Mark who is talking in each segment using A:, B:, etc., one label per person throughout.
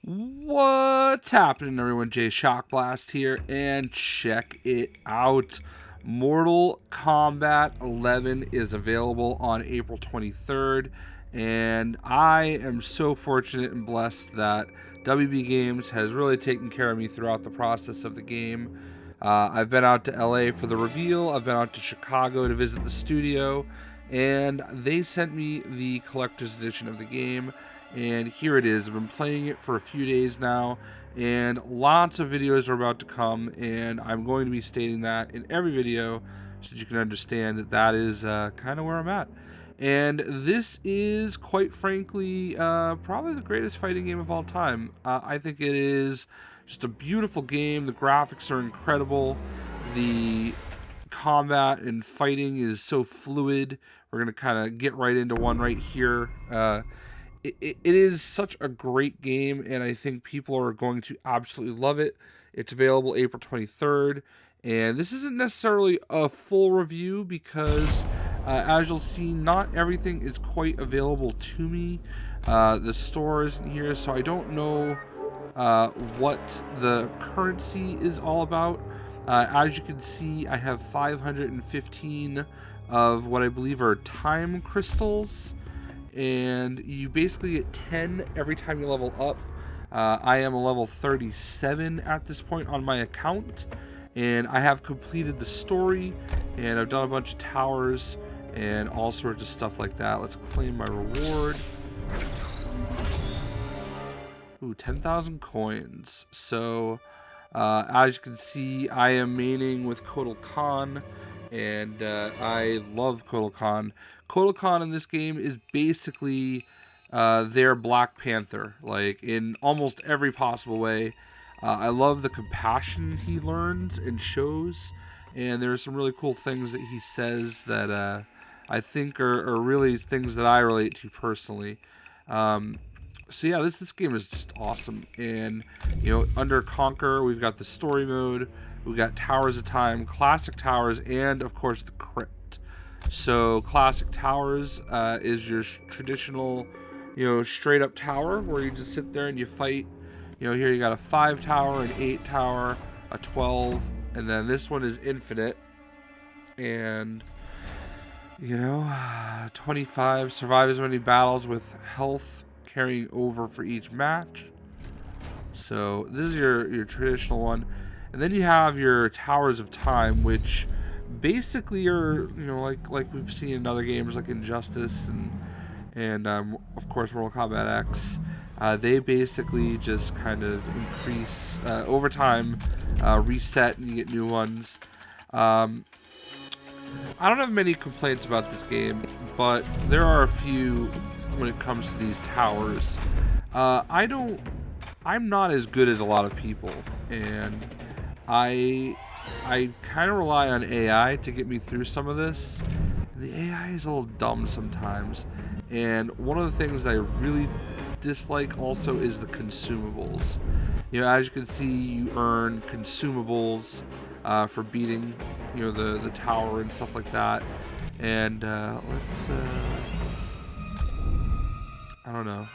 A: What's happening, everyone? JayShockblast here, and check it out. Mortal Kombat 11 is available on April 23rd, and I am so fortunate and blessed that WB Games has really taken care of me throughout the process of the game. I've been out to LA for the reveal, I've been out to Chicago to visit the studio, and they sent me the collector's edition of the game. And here it is. I've been playing it for a few days now, and lots of videos are about to come, and I'm going to be stating that in every video so that you can understand that that is kind of where I'm at. And this is, quite frankly, probably the greatest fighting game of all time. I think it is just a beautiful game. The graphics are incredible. The combat and fighting is so fluid. We're going to kind of get right into one right here. It is such a great game, and I think people are going to absolutely love it. It's available April 23rd, and this isn't necessarily a full review because, as you'll see, not everything is quite available to me. The store isn't here, so I don't know what the currency is all about. As you can see, I have 515 of what I believe are time crystals, and you basically get 10 every time you level up. I am a level 37 at this point on my account, and I have completed the story, and I've done a bunch of towers and all sorts of stuff like that. Let's claim my reward. Ooh, 10,000 coins. So as you can see, I am maining with Kollector, and I love Kollector. Kollector in this game is basically their Black Panther, like in almost every possible way. I love the compassion he learns and shows, and there are some really cool things that he says that I think are really things that I relate to personally. So yeah, this game is just awesome. And you know, under Conquer, we've got the story mode, we've got Towers of Time, Classic Towers, and of course the Krypt. So Classic Towers is your traditional, you know, straight up tower where you just sit there and you fight. You know, here you got a 5 tower, an 8 tower, a 12, and then this one is infinite. And you know, 25, survive as many battles with health carrying over for each match. So this is your traditional one, and then you have your Towers of Time, which basically are, you know, like we've seen in other games like Injustice and of course Mortal Kombat X. They basically just kind of increase over time, reset, and you get new ones. I don't have many complaints about this game, but there are a few when it comes to these towers. I'm not as good as a lot of people, and I kind of rely on AI to get me through some of this. The AI is a little dumb sometimes, and one of the things that I really dislike also is the consumables. You know, as you can see, you earn consumables for beating, you know, the tower and stuff like that. And let's I don't know.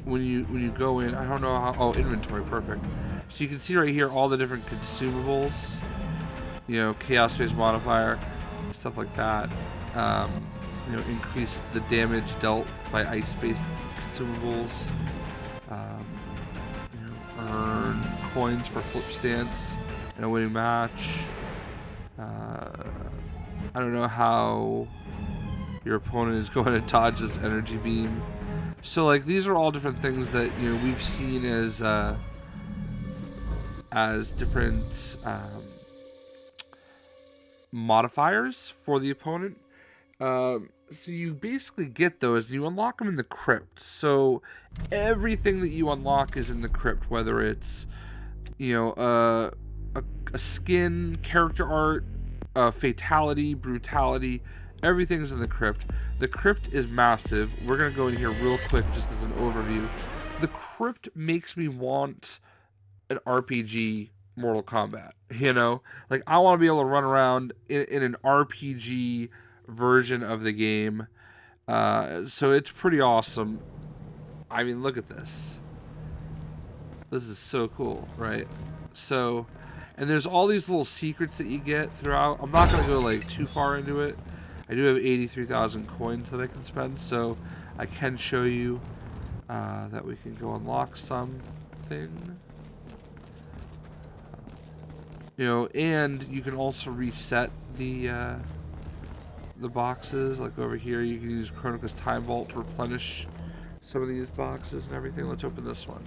A: When you go in, I don't know how. Oh, inventory, perfect. So you can see right here all the different consumables. You know, chaos phase modifier, stuff like that. You know, increase the damage dealt by ice-based consumables. You know, earn coins for flip stance in a winning match. I don't know how your opponent is going to dodge this energy beam. So like these are all different things that, you know, we've seen as different modifiers for the opponent. So you basically get those and you unlock them in the Krypt. So everything that you unlock is in the Krypt, whether it's, you know, a skin, character art, fatality, brutality, everything's in the Krypt. The Krypt is massive. We're going to go in here real quick just as an overview. The Krypt makes me want an RPG Mortal Kombat, you know? Like, I want to be able to run around in an RPG version of the game. So it's pretty awesome. I mean, look at this. This is so cool, right? So, and there's all these little secrets that you get throughout. I'm not going to go like too far into it. I do have 83,000 coins that I can spend, so I can show you that we can go unlock something. You know, and you can also reset the boxes. Like over here, you can use Chronicle's Time Vault to replenish some of these boxes and everything. Let's open this one.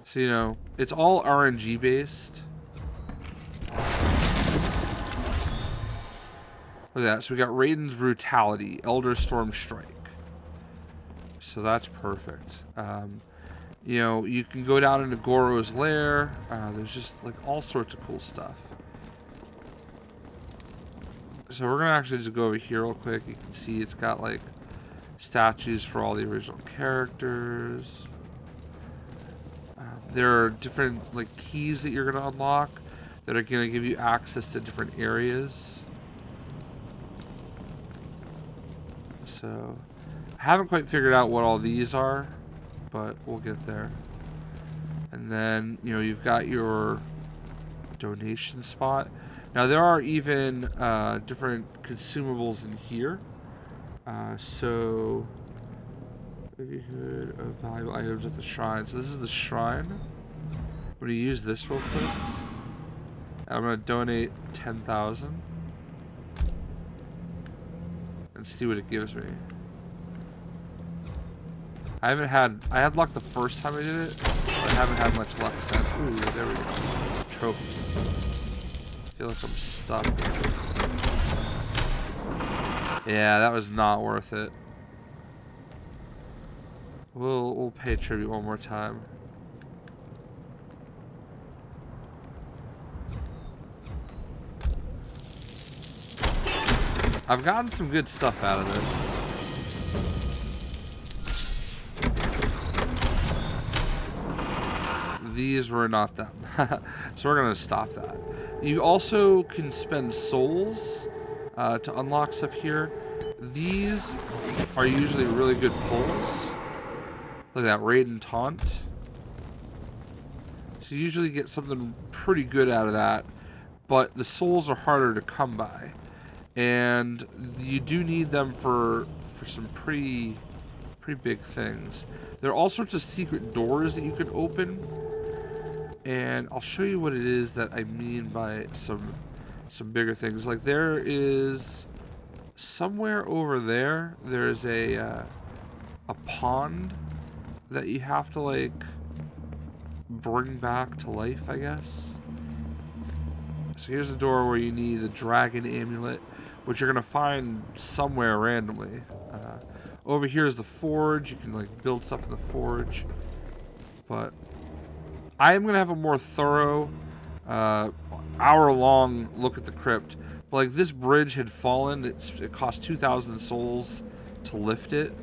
A: So, you know, it's all RNG based. Look at that. So we got Raiden's Brutality, Elder Storm Strike. So that's perfect. You know, you can go down into Goro's lair. There's just like all sorts of cool stuff. So we're gonna actually just go over here real quick. You can see it's got like statues for all the original characters. There are different like keys that you're gonna unlock that are gonna give you access to different areas. So I haven't quite figured out what all these are, but we'll get there. And then, you know, you've got your donation spot. Now there are even different consumables in here. So likelihood of valuable items at the shrine. So this is the shrine. I'm gonna use this real quick. I'm gonna donate 10,000 and see what it gives me. I had luck the first time I did it, but I haven't had much luck since. Ooh, there we go. Trophy. I feel like I'm stuck. Yeah, that was not worth it. We'll pay tribute one more time. I've gotten some good stuff out of this. These were not them. So we're going to stop that. You also can spend souls to unlock stuff here. These are usually really good pulls. Look at that, Raiden Taunt. So you usually get something pretty good out of that, but the souls are harder to come by. And you do need them for some pretty big things. There are all sorts of secret doors that you can open. And I'll show you what it is that I mean by some bigger things. Like there is somewhere over there, there's a pond that you have to like bring back to life, I guess. So here's a door where you need the dragon amulet, which you're gonna find somewhere randomly. Over here is the forge. You can like build stuff in the forge, but I am gonna have a more thorough hour-long look at the crypt. But like this bridge had fallen. It cost 2,000 souls to lift it.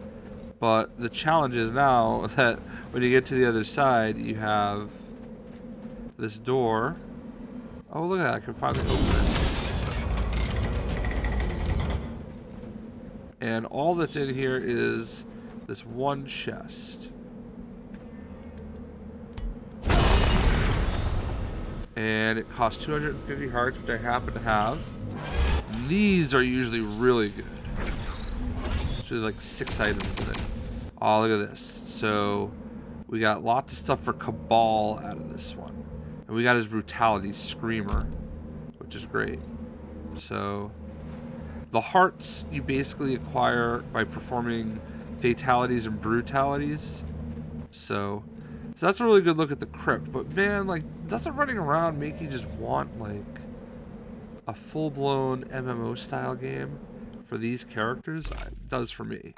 A: But the challenge is now that when you get to the other side, you have this door. Oh, look at that! I can finally open it. And all that's in here is this one chest. And it costs 250 hearts, which I happen to have. These are usually really good. There's like 6 items in it. Oh, look at this. So we got lots of stuff for Cabal out of this one. And we got his Brutality Screamer, which is great. So the hearts you basically acquire by performing fatalities and brutalities. So that's a really good look at the crypt. But man, like, doesn't running around make you just want like a full-blown MMO style game for these characters? It does for me.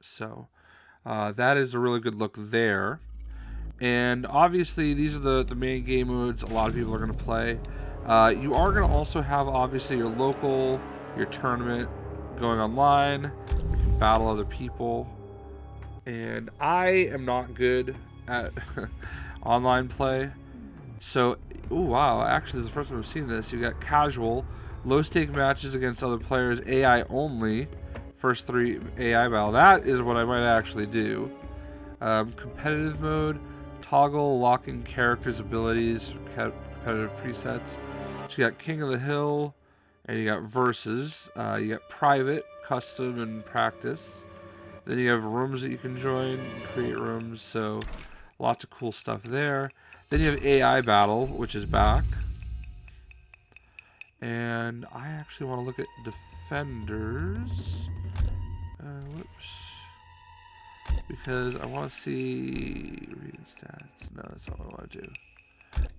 A: So that is a really good look there. And obviously these are the main game modes a lot of people are going to play. You are going to also have obviously your local, your tournament going online. You can battle other people. And I am not good at online play. So, oh wow, actually this is the first time I've seen this. You got casual, low stake matches against other players, AI only. First 3 AI battle. That is what I might actually do. Competitive mode, toggle locking characters' abilities, competitive presets. So you got King of the Hill, and you got versus. You got private, custom, and practice. Then you have rooms that you can join, and create rooms. So lots of cool stuff there. Then you have AI battle, which is back. And I actually want to look at defenders. Whoops. Because I want to see reading stats. No, that's not what I want to do.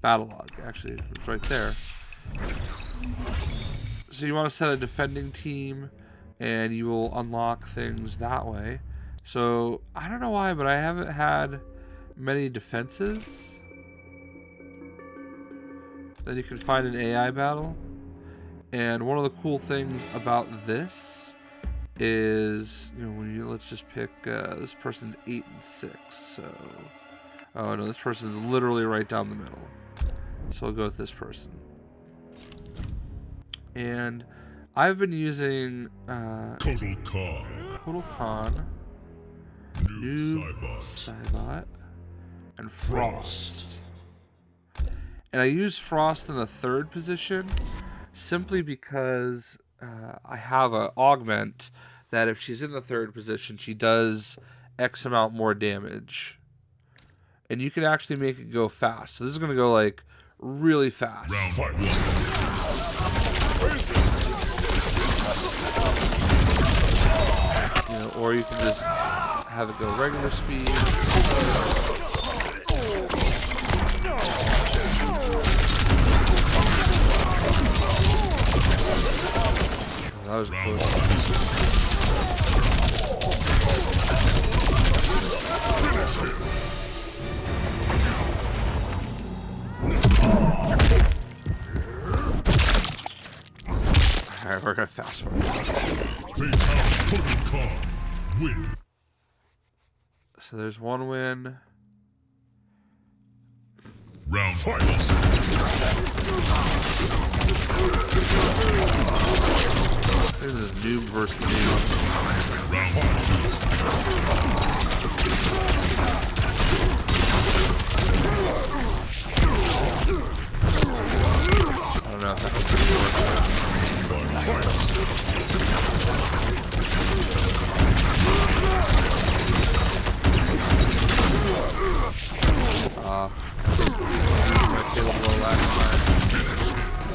A: Battle log, actually, it's right there. So you want to set a defending team, and you will unlock things that way. So I don't know why, but I haven't had many defenses. Then you can find an AI battle. And one of the cool things about this is, you know, when you, let's just pick, this person's 8 and 6, so, oh no, this person's literally right down the middle. So I'll go with this person. And I've been using,
B: Total Khan,
A: Noob Saibot, and Frost. And I use Frost in the 3rd position simply because I have an augment that if she's in the 3rd position, she does X amount more damage. And you can actually make it go fast. So this is going to go like really fast. You know, or you can just have it go regular speed. That was close. Alright, we're gonna fast forward. So there's one win.
B: Round fight.
A: This is noob versus noob.
B: Round fight.
A: I don't know if that's pretty worth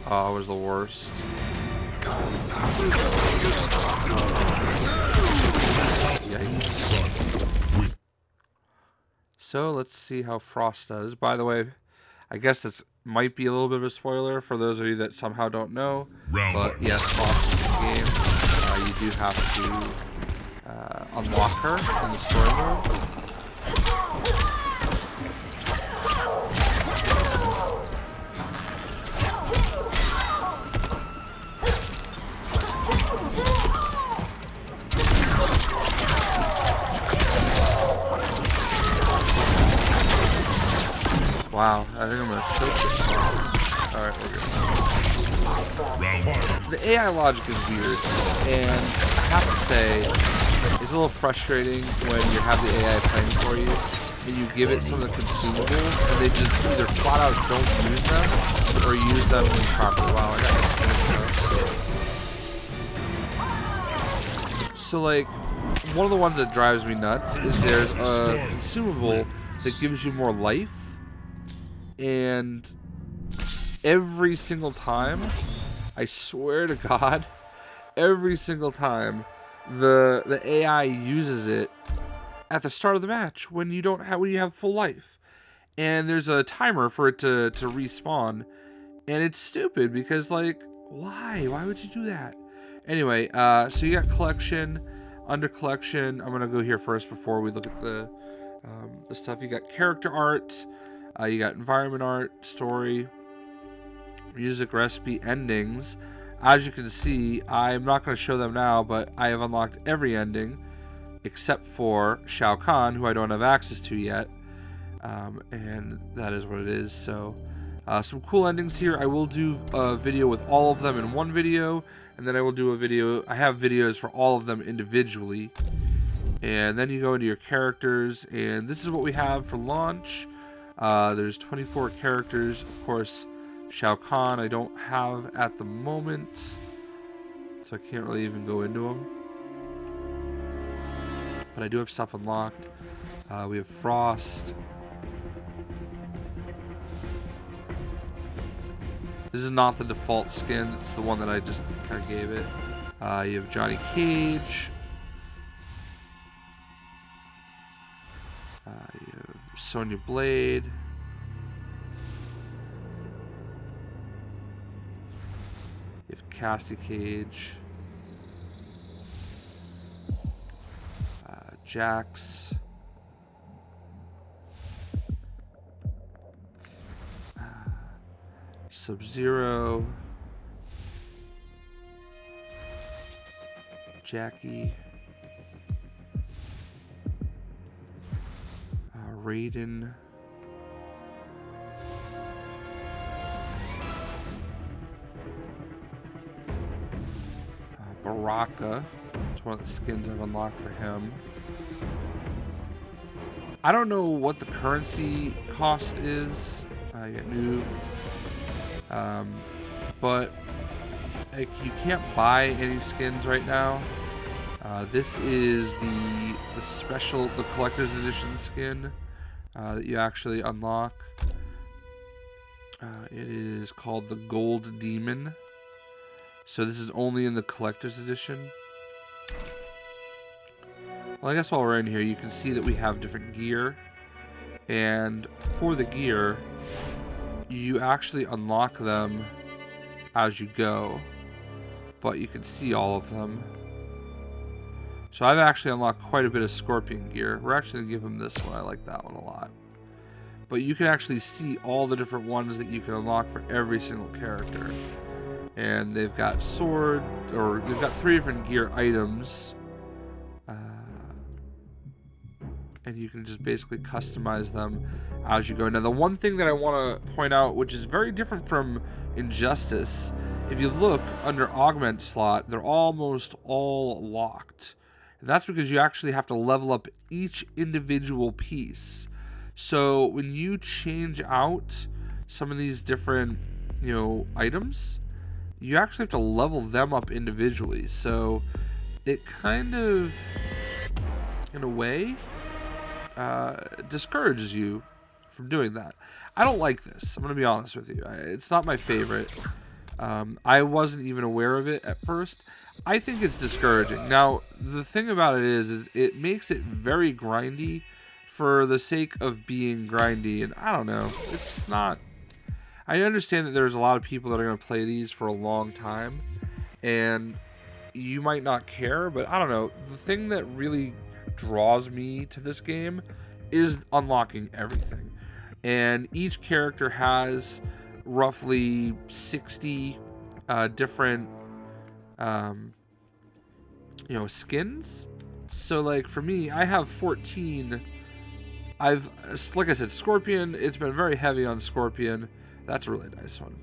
A: it was the worst. Yikes. So let's see how Frost does. By the way, I guess this might be a little bit of a spoiler for those of you that somehow don't know. But yes, Frost is in the game. You do have to unlock her in the story mode. Wow, I think I'm gonna choke this one. Alright, we're good. The AI logic is weird, and I have to say, it's a little frustrating when you have the AI playing for you, and you give it some of the consumables, and they just either flat out don't use them, or use them improperly. Wow, I got this. So like, one of the ones that drives me nuts is there's a consumable that gives you more life. And every single time, I swear to God, every single time the AI uses it at the start of the match when you have full life. And there's a timer for it to respawn. And it's stupid because, like, why? Why would you do that? Anyway, so you got collection. Under collection, I'm gonna go here first before we look at the stuff. You got character art. You got environment art, story, music, recipe, endings. As you can see, I'm not going to show them now, but I have unlocked every ending. except for Shao Kahn, who I don't have access to yet. And that is what it is. So some cool endings here. I will do a video with all of them in one video, and then I will do a video. I have videos for all of them individually. And then you go into your characters, and this is what we have for launch. There's 24 characters. Of course, Shao Kahn I don't have at the moment, so I can't really even go into them. But I do have stuff unlocked. We have Frost. This is not the default skin. It's the one that I just kind of gave it. You have Johnny Cage. You have Sonya Blade. You have Cassie Cage. Jax. Sub-Zero. Jackie. Raiden. Baraka. It's one of the skins I've unlocked for him. I don't know what the currency cost is. I got Noob. But like, you can't buy any skins right now. This is the special, the collector's edition skin that you actually unlock. It is called the Gold Demon. So this is only in the collector's edition. Well, I guess while we're in here, you can see that we have different gear. And for the gear, you actually unlock them as you go. But you can see all of them. So I've actually unlocked quite a bit of Scorpion gear. We're actually going to give him this one. I like that one a lot. But you can actually see all the different ones that you can unlock for every single character. And they've got sword, or they've got 3 different gear items. And you can just basically customize them as you go. Now, the one thing that I want to point out, which is very different from Injustice, if you look under augment slot, they're almost all locked. And that's because you actually have to level up each individual piece. So when you change out some of these different, items, you actually have to level them up individually. So it kind of, in a way, discourages you from doing that. I don't like this. I'm going to be honest with you. It's not my favorite. I wasn't even aware of it at first. I think it's discouraging. Now, the thing about it is it makes it very grindy for the sake of being grindy. And I don't know. It's just not... I understand that there's a lot of people that are going to play these for a long time. And you might not care, but I don't know. The thing that really draws me to this game is unlocking everything. And each character has roughly 60 different skins. So like for me, I have 14. Like I said, Scorpion, it's been very heavy on Scorpion. That's a really nice one.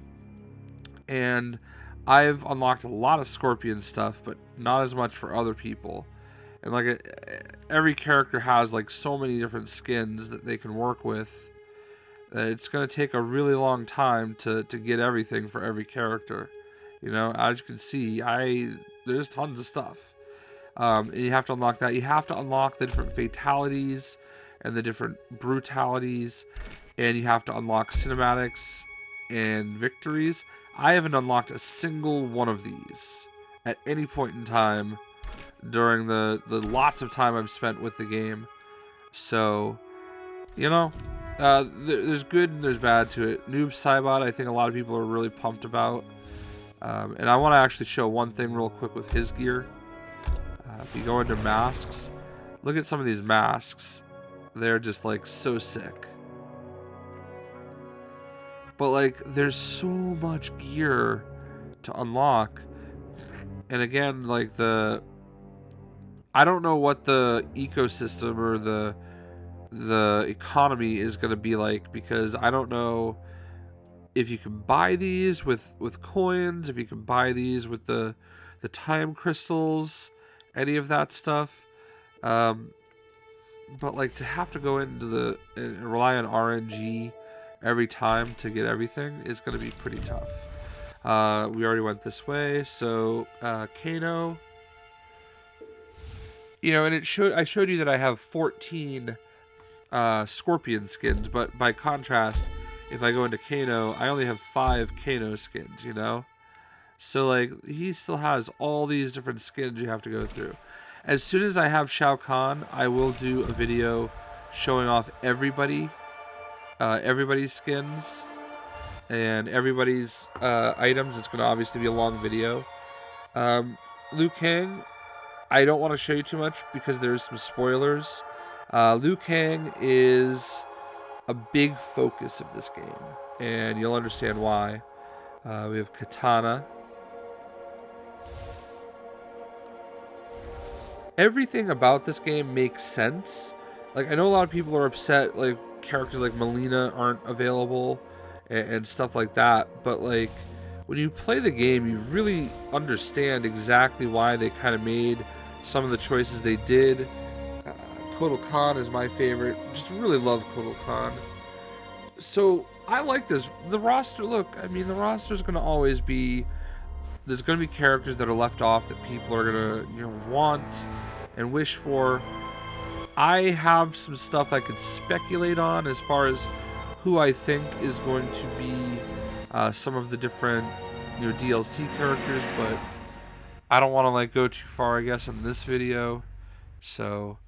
A: And I've unlocked a lot of Scorpion stuff, but not as much for other people. And like every character has like so many different skins that they can work with. It's going to take a really long time to get everything for every character. As you can see, there's tons of stuff. And you have to unlock that. You have to unlock the different fatalities and the different brutalities. And you have to unlock cinematics and victories. I haven't unlocked a single one of these at any point in time during the lots of time I've spent with the game. So, there's good and there's bad to it. Noob Saibot, I think a lot of people are really pumped about. And I want to actually show one thing real quick with his gear. If you go into masks, look at some of these masks. They're just like so sick. But like there's so much gear to unlock. And again, like I don't know what the ecosystem or the economy is going to be like, because I don't know if you can buy these with coins, if you can buy these with the time crystals, any of that stuff. But like, to have to go into the and rely on RNG every time to get everything is going to be pretty tough. We already went this way, so Kano. You know, and I showed you that I have 14 Scorpion skins, but by contrast, if I go into Kano, I only have 5 Kano skins, you know? So, like, he still has all these different skins you have to go through. As soon as I have Shao Kahn, I will do a video showing off everybody's skins and everybody's items. It's going to obviously be a long video. Liu Kang, I don't want to show you too much because there's some spoilers. Liu Kang is a big focus of this game, and you'll understand why. We have Katana. Everything about this game makes sense. Like, I know a lot of people are upset, like, characters like Melina aren't available and stuff like that, but, like, when you play the game, you really understand exactly why they kind of made some of the choices they did. Kotal Khan is my favorite. Just really love Kotal Khan. So I like this. The roster, look, I mean, the roster is going to always be, there's going to be characters that are left off that people are going to, you know, want and wish for. I have some stuff I could speculate on as far as who I think is going to be some of the different, you know, DLC characters, but I don't want to like go too far, I guess, in this video. So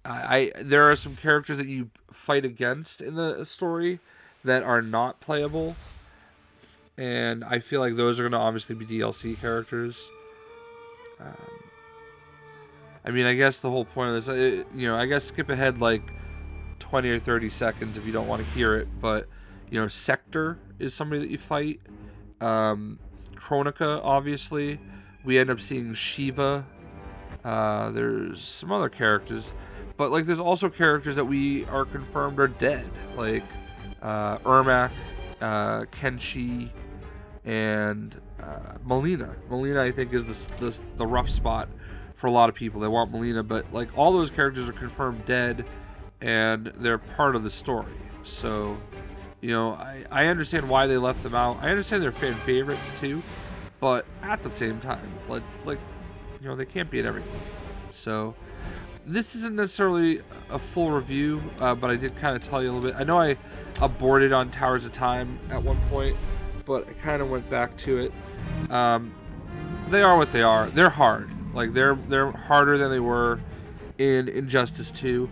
A: there are some characters that you fight against in the story that are not playable, and I feel like those are going to obviously be DLC characters. I mean, I guess the whole point of this, you know, I guess skip ahead like 20 or 30 seconds if you don't want to hear it, but, you know, Sector is somebody that you fight. Chronica, obviously. We end up seeing Shiva. There's some other characters, but, like, there's also characters that we are confirmed are dead, like Ermac, Kenshi, and Melina. Melina, I think, is the rough spot for a lot of people. They want Melina, but, like, all those characters are confirmed dead, and they're part of the story. So, you know, I understand why they left them out. I understand they're fan favorites too, but at the same time, like you know, they can't be at everything. So this isn't necessarily a full review, but I did kind of tell you a little bit. I know I aborted on Towers of Time at one point, but I kind of went back to it. They are what they are. They're hard. Like, they're harder than they were in Injustice 2.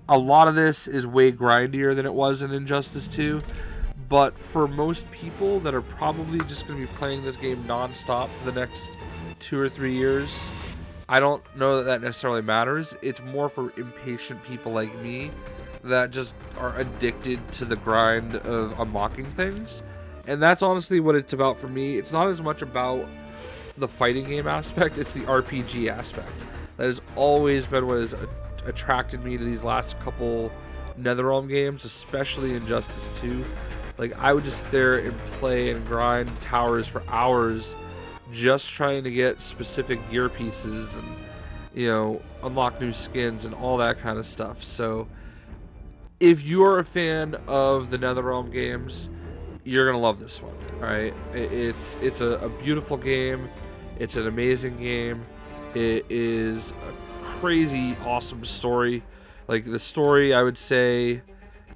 A: A lot of this is way grindier than it was in Injustice 2, but for most people that are probably just going to be playing this game non-stop for the next 2 or 3 years, I don't know that necessarily matters. It's more for impatient people like me that just are addicted to the grind of unlocking things, and that's honestly what it's about for me. It's not as much about the fighting game aspect, it's the RPG aspect. That has always been what has attracted me to these last couple NetherRealm games, especially Injustice 2. Like, I would just sit there and play and grind towers for hours just trying to get specific gear pieces and, you know, unlock new skins and all that kind of stuff. So if you are a fan of the NetherRealm games, you're gonna love this one. All right, it's a beautiful game. It's an amazing game. It is a crazy awesome story. Like, the story, I would say,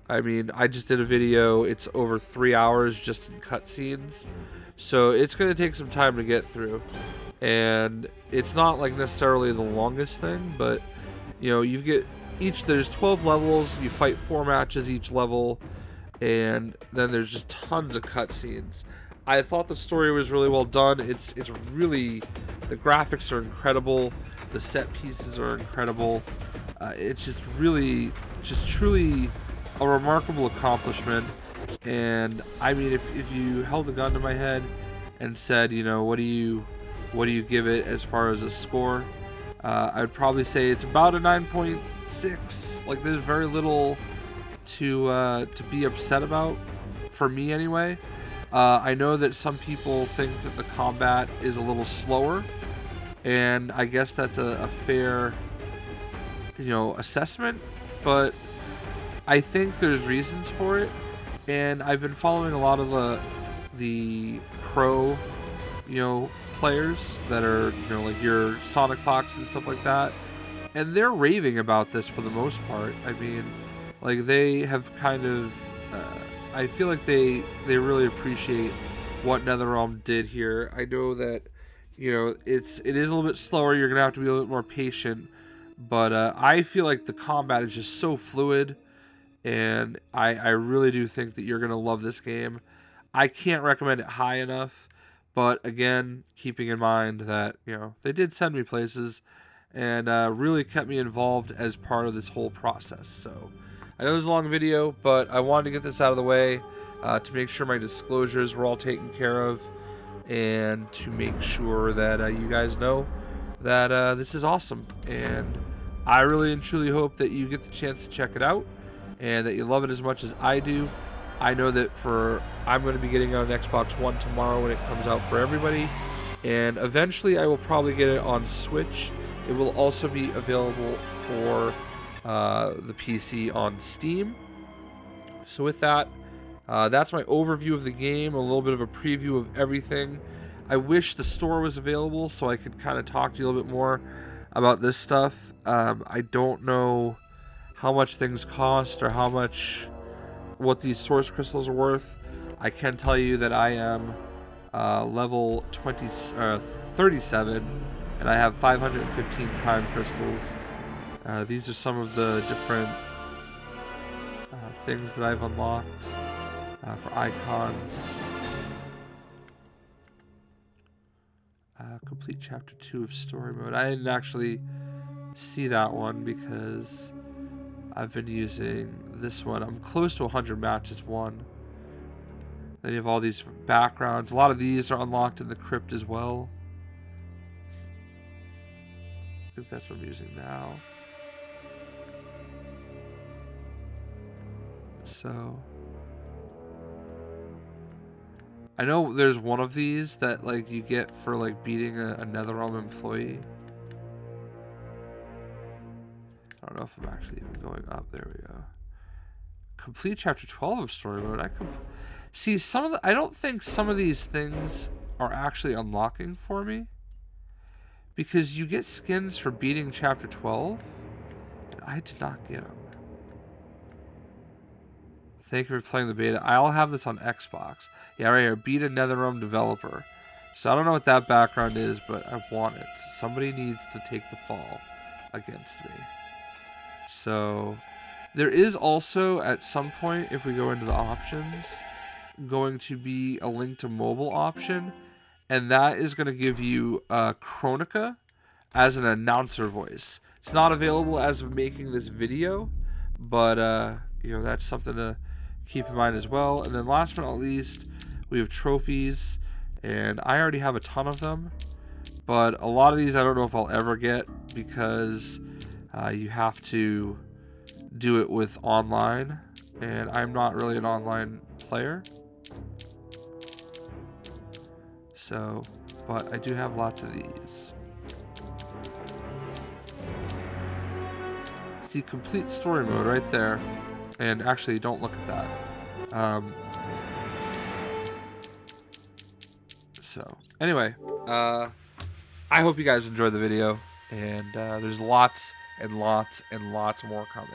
A: I mean, I just did a video. It's over 3 hours just in cutscenes, so it's gonna take some time to get through. And it's not like necessarily the longest thing, but, you know, you get there's 12 levels. You fight 4 matches each level, and then there's just tons of cutscenes. I thought the story was really well done. It's really, the graphics are incredible. The set pieces are incredible. It's just really, just truly a remarkable accomplishment. And I mean, if you held a gun to my head and said, you know, what do you give it as far as a score? I'd probably say it's about a 9.6. Like, there's very little to be upset about, for me anyway. I know that some people think that the combat is a little slower, and I guess that's a fair, assessment, but I think there's reasons for it, and I've been following a lot of the pro, players that are, like your Sonic Fox and stuff like that, and they're raving about this for the most part. I mean, like, they have kind of, I feel like they really appreciate what NetherRealm did here. I know that, it is a little bit slower. You're gonna have to be a little bit more patient, but I feel like the combat is just so fluid, and I really do think that you're gonna love this game. I can't recommend it high enough, but again, keeping in mind that they did send me places, and really kept me involved as part of this whole process. So I know it was a long video, but I wanted to get this out of the way to make sure my disclosures were all taken care of, and to make sure that you guys know that this is awesome. And I really and truly hope that you get the chance to check it out, and that you love it as much as I do. I know that I'm going to be getting on an Xbox One tomorrow when it comes out for everybody, and eventually I will probably get it on Switch. It will also be available for the PC on Steam. So with that, that's my overview of the game, a little bit of a preview of everything. I wish the store was available so I could kind of talk to you a little bit more about this stuff. I don't know how much things cost or what these source crystals are worth. I can tell you that I am level 37, and I have 515 time crystals. These are some of the different things that I've unlocked for icons. Complete chapter 2 of story mode. I didn't actually see that one because I've been using this one. I'm close to 100 matches won. Then you have all these backgrounds. A lot of these are unlocked in the Krypt as well. I think that's what I'm using now. So I know there's one of these that like you get for like beating a NetherRealm employee. I don't know if I'm actually even going up. There we go. Complete chapter 12 of story mode. See I don't think some of these things are actually unlocking for me, because you get skins for beating chapter 12, and I did not get them. Thank you for playing the beta. I'll have this on Xbox. Yeah, right here. Beat a NetherRealm developer. So I don't know what that background is, but I want it. Somebody needs to take the fall against me. So there is also, at some point, if we go into the options, going to be a link to mobile option, and that is going to give you Chronica as an announcer voice. It's not available as of making this video, but that's something to keep in mind as well. And then last but not least, we have trophies, and I already have a ton of them, but a lot of these I don't know if I'll ever get, because you have to do it with online, and I'm not really an online player. So, but I do have lots of these. See, complete story mode right there. And actually, don't look at that. So, anyway, I hope you guys enjoyed the video, and there's lots and lots and lots more coming.